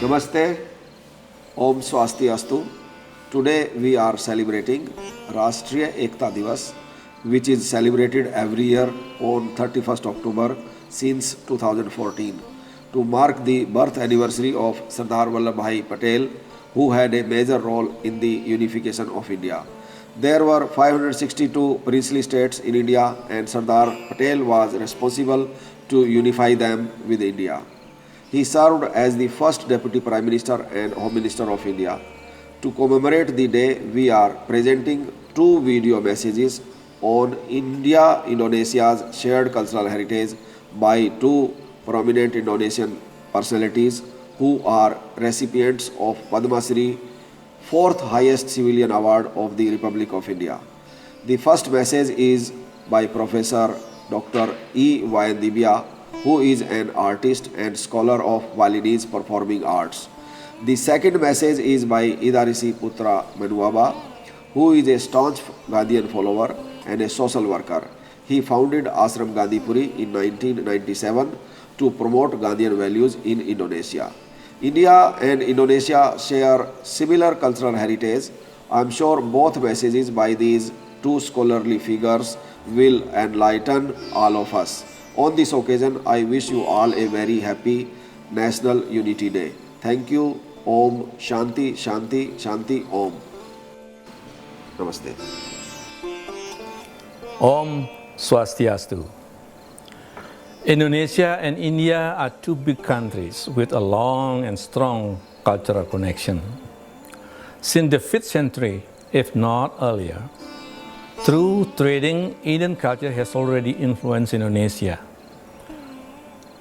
Namaste, Om Swasti Astu. Today we are celebrating Rashtriya Ekta Divas, which is celebrated every year on 31st October since 2014 to mark the birth anniversary of Sardar Vallabhbhai Patel, who had a major role in the unification of India. There were 562 princely states in India, and Sardar Patel was responsible to unify them with India. He served as the first Deputy Prime Minister and Home Minister of India. To commemorate the day, we are presenting two video messages on India-Indonesia's shared cultural heritage by two prominent Indonesian personalities who are recipients of Padma Shri, fourth highest civilian award of the Republic of India. The first message is by Professor Dr. E. Wayan Dibya, who is an artist and scholar of Balinese performing arts. The second message is by Idarisi Putra Menuaba, who is a staunch Gandhian follower and a social worker. He founded Ashram Gandhipuri in 1997 to promote Gandhian values in Indonesia. India and Indonesia share similar cultural heritage. I am sure both messages by these two scholarly figures will enlighten all of us. On this occasion, I wish you all a very happy National Unity Day. Thank you. Om Shanti Shanti Shanti Om. Namaste. Om Swastiastu. Indonesia and India are two big countries with a long and strong cultural connection. Since the 5th century, if not earlier, through trading, Indian culture has already influenced Indonesia.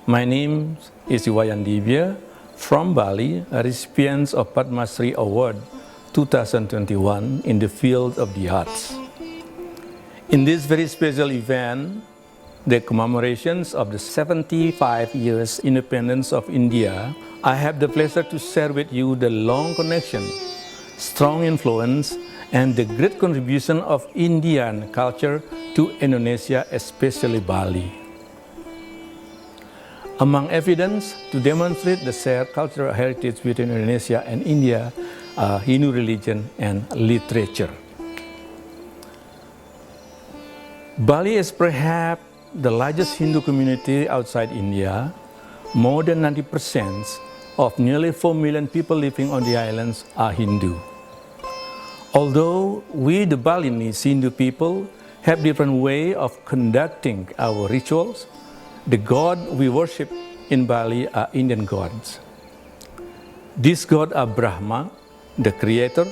My name is Wayan Dibya from Bali, a recipient of Padma Shri Award 2021 in the field of the arts. In this very special event, the commemorations of the 75 years independence of India, I have the pleasure to share with you the long connection, strong influence, and the great contribution of Indian culture to Indonesia, especially Bali. Among evidence to demonstrate the shared cultural heritage between Indonesia and India are Hindu religion and literature. Bali is perhaps the largest Hindu community outside India. More than 90% of nearly 4 million people living on the islands are Hindu. Although we, the Balinese Hindu people, have different way of conducting our rituals, the god we worship in Bali are Indian gods. These gods are Brahma, the creator,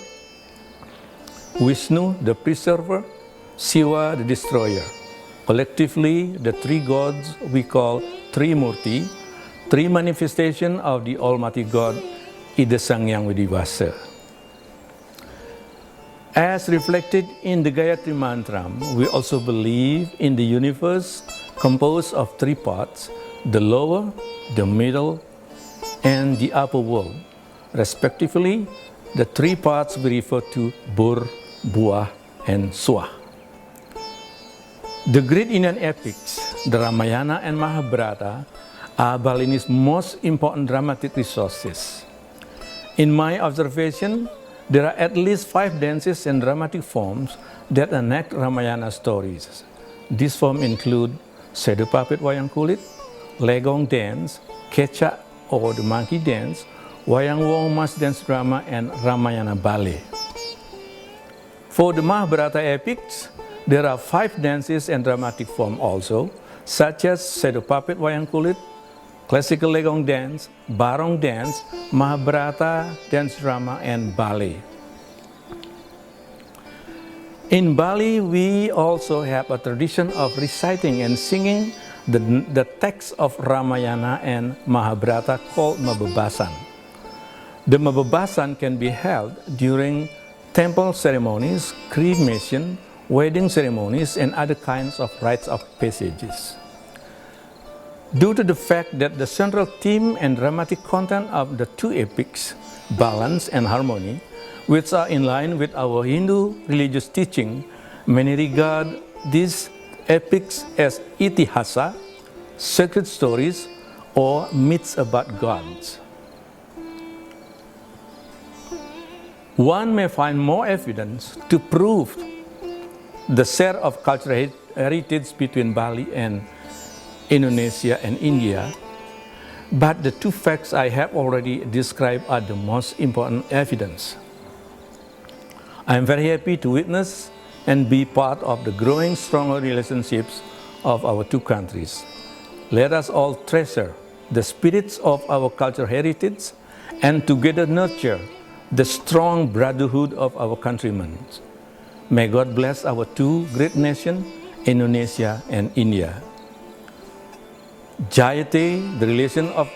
Vishnu, the preserver, Shiva, the destroyer. Collectively, the three gods we call Trimurti, three manifestations of the Almighty God, Ida Sang Hyang Widivasa. As reflected in the Gayatri Mantra, we also believe in the universe composed of three parts, the lower, the middle, and the upper world. Respectively, the three parts we refer to Bur, Buah, and Swah. The great Indian epics, the Ramayana and Mahabharata, are Balinese most important dramatic resources. In my observation, there are at least 5 dances and dramatic forms that enact Ramayana stories. These forms include Shadow Puppet Wayang Kulit, Legong Dance, Kecak or the Monkey Dance, Wayang Wong Mass Dance Drama, and Ramayana Ballet. For the Mahabharata epics, there are 5 dances and dramatic forms also, such as Shadow Puppet Wayang Kulit, Classical Legong Dance, Barong Dance, Mahabharata Dance Drama, and Ballet. In Bali, we also have a tradition of reciting and singing the text of Ramayana and Mahabharata called Mabebasan. The Mabebasan can be held during temple ceremonies, cremation, wedding ceremonies, and other kinds of rites of passages. Due to the fact that the central theme and dramatic content of the two epics, balance and harmony, which are in line with our Hindu religious teaching, many regard these epics as itihasa, sacred stories, or myths about gods. one may find more evidence to prove the share of cultural heritage between Bali and Indonesia and India, but the two facts I have already described are the most important evidence. I am very happy to witness and be part of the growing stronger relationships of our two countries. Let us all treasure the spirits of our cultural heritage and together nurture the strong brotherhood of our countrymen. May God bless our two great nations, Indonesia and India. Jayate, the relation of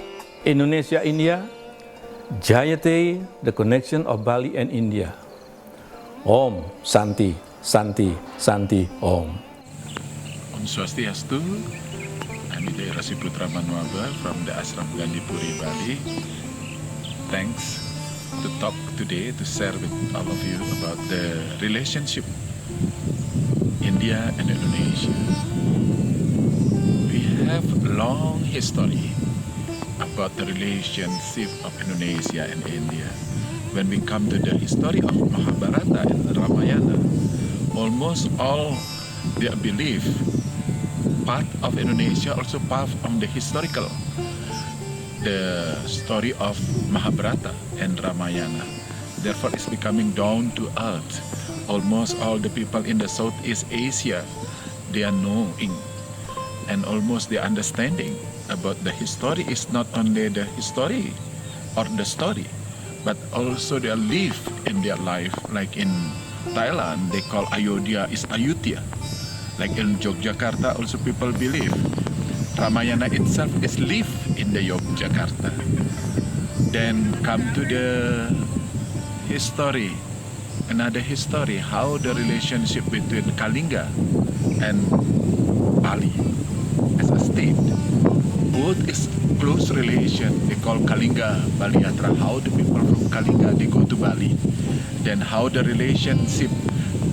Indonesia-India. Jayate, the connection of Bali and India. Om Santi, Santi, Santi, Om. Om Swastiastu. I'm Hidayat Rasiputra Manuaba from the Ashram Gandhipuri, Bali. Thanks to talk today, to share with all of you about the relationship India and Indonesia. We have long history about the relationship of Indonesia and India. When we come to the history of Mahabharata and Ramayana, almost all their belief part of Indonesia, also part of the historical, the story of Mahabharata and Ramayana. Therefore, it's becoming down to earth. Almost all the people in the Southeast Asia, they are knowing and almost the understanding about the history is not only the history or the story, but also they live in their life. Like in Thailand, they call Ayodhya is Ayutthaya. Like in Yogyakarta, also people believe Ramayana itself is live in the Yogyakarta. Then come to the history, another history, how the relationship between Kalinga and Bali as a state. Both is close relation. They call Kalinga Baliyatra. How the people from Kalinga they go to Bali. Then how the relationship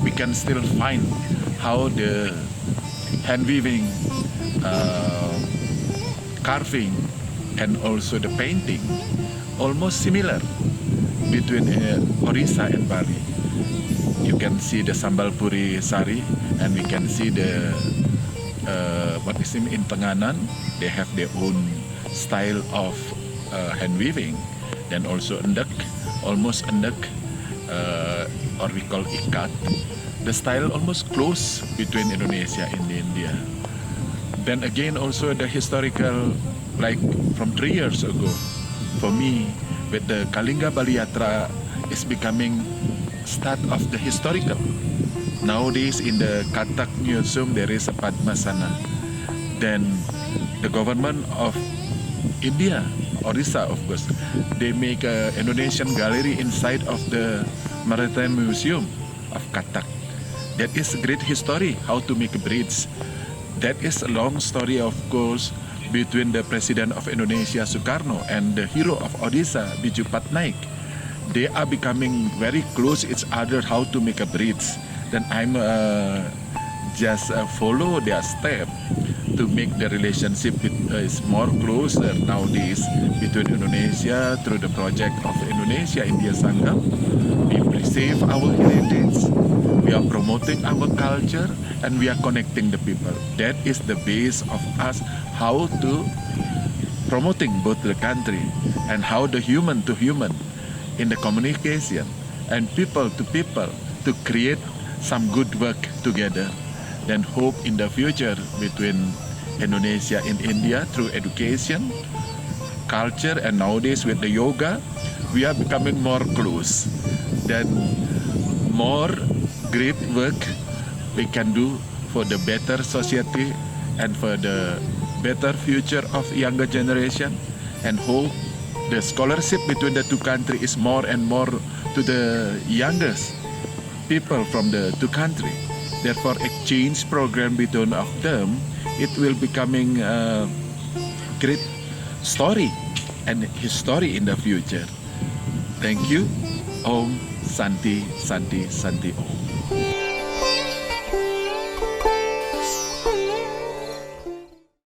we can still find how the hand weaving, carving, and also the painting almost similar between Orissa and Bali. You can see the sambal puri sari, and we can see the what is in Tenganan. They have their own style of hand weaving. Then also endek, almost endek, or we call ikat. The style almost close between Indonesia and India. Then again also the historical, like from 3 years ago, for me, with the Kalinga Baliyatra is becoming start of the historical. Nowadays in the Katak Museum there is a Padmasana. Then the government of India, Orissa of course, they make a Indonesian gallery inside of the Maritime Museum of Katak. That is a great history, how to make a bridge. That is a long story of course between the President of Indonesia, Sukarno, and the hero of Odisha, Biju Patnaik. They are becoming very close each other, how to make a bridge. Then I'm just follow their step to make the relationship is more closer nowadays between Indonesia through the project of Indonesia India Sangam. We preserve our heritage, we are promoting our culture, and we are connecting the people. That is the base of us, how to promoting both the country and how the human to human in the communication and people to people to create some good work together. Then hope in the future between Indonesia and India through education, culture, and nowadays with the yoga, we are becoming more close. Then more great work we can do for the better society and for the better future of younger generation, and hope the scholarship between the two countries is more and more to the youngest people from the two countries. Therefore, exchange program between of them, it will becoming a great story and history in the future. Thank you. Om Santi, Santi, Santi Om.